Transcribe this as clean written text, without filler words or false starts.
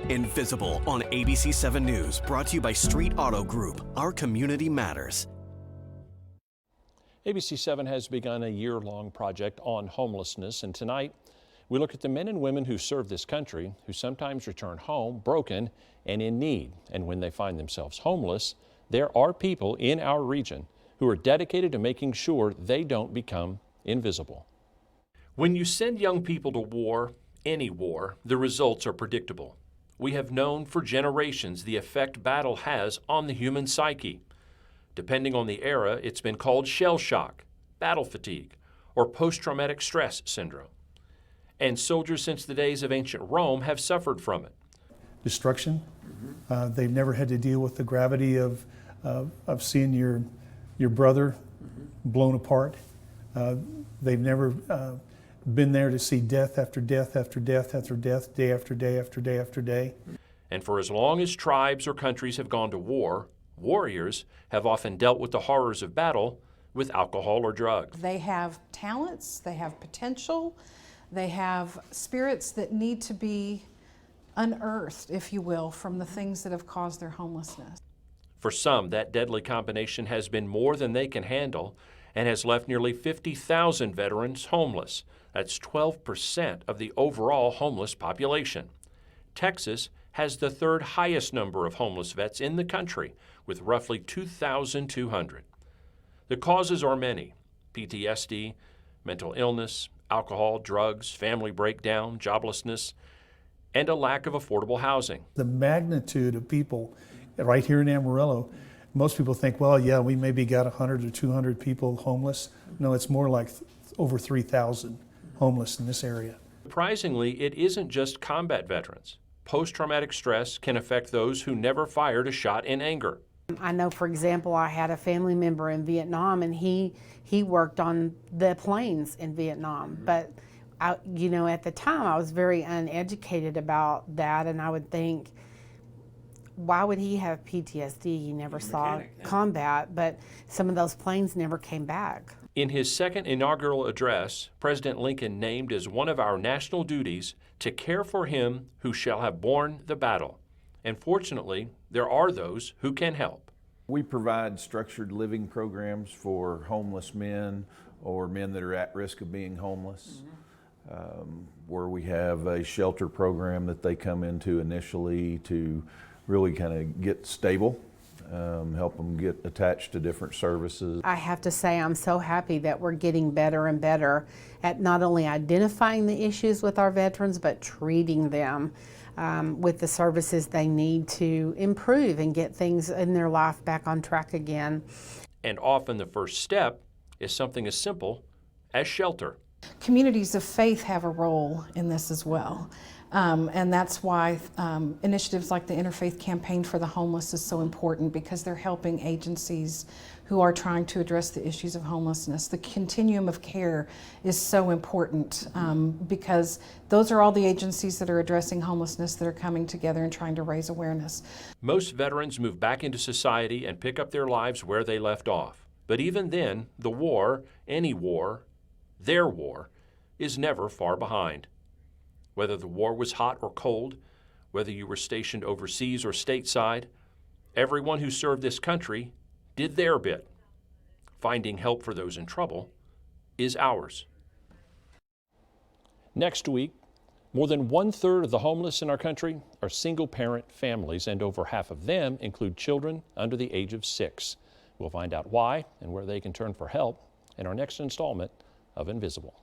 Invisible on ABC 7 News, brought to you by Street Auto Group. Our community matters. ABC 7 has begun a year-long project on homelessness, and tonight we look at the men and women who serve this country, who sometimes return home broken and in need. And when they find themselves homeless, there are people in our region who are dedicated to making sure they don't become invisible. When you send young people to war, any war, the results are predictable. We have known for generations the effect battle has on the human psyche. Depending on the era, it's been called shell shock, battle fatigue, or post-traumatic stress syndrome. And soldiers since the days of ancient Rome have suffered from it. Destruction. They've never had to deal with the gravity of seeing your brother blown apart. They've never been there to see death after death after death after death, day after day after day after day. And for as long as tribes or countries have gone to war, warriors have often dealt with the horrors of battle with alcohol or drugs. They have talents, they have potential, they have spirits that need to be unearthed, if you will, from the things that have caused their homelessness. For some, that deadly combination has been more than they can handle and has left nearly 50,000 veterans homeless. That's 12% of the overall homeless population. Texas has the third highest number of homeless vets in the country, with roughly 2,200. The causes are many: PTSD, mental illness, alcohol, drugs, family breakdown, joblessness, and a lack of affordable housing. The magnitude of people right here in Amarillo, most people think, well, yeah, we maybe got 100 or 200 people homeless. No, it's more like over 3,000 homeless in this area. Surprisingly, it isn't just combat veterans. Post-traumatic stress can affect those who never fired a shot in anger. I know, for example, I had a family member in Vietnam, and he worked on the planes in Vietnam. But at the time, I was very uneducated about that, and I would think, why would he have PTSD? He never saw combat, but some of those planes never came back. In his second inaugural address, President Lincoln named as one of our national duties to care for him who shall have borne the battle. And fortunately, there are those who can help. We provide structured living programs for homeless men or men that are at risk of being homeless, where we have a shelter program that they come into initially to really kind of get stable, help them get attached to different services. I have to say, I'm so happy that we're getting better and better at not only identifying the issues with our veterans, but treating them with the services they need to improve and get things in their life back on track again. And often the first step is something as simple as shelter. Communities of faith have a role in this as well. And that's why initiatives like the Interfaith Campaign for the Homeless is so important, because they're helping agencies who are trying to address the issues of homelessness. The continuum of care is so important because those are all the agencies that are addressing homelessness that are coming together and trying to raise awareness. Most veterans move back into society and pick up their lives where they left off. But even then, the war, any war, their war, is never far behind. Whether the war was hot or cold, whether you were stationed overseas or stateside, everyone who served this country did their bit. Finding help for those in trouble is ours. Next week, more than 1/3 of the homeless in our country are single-parent families, and over half of them include children under the age of 6. We'll find out why and where they can turn for help in our next installment of Invisible.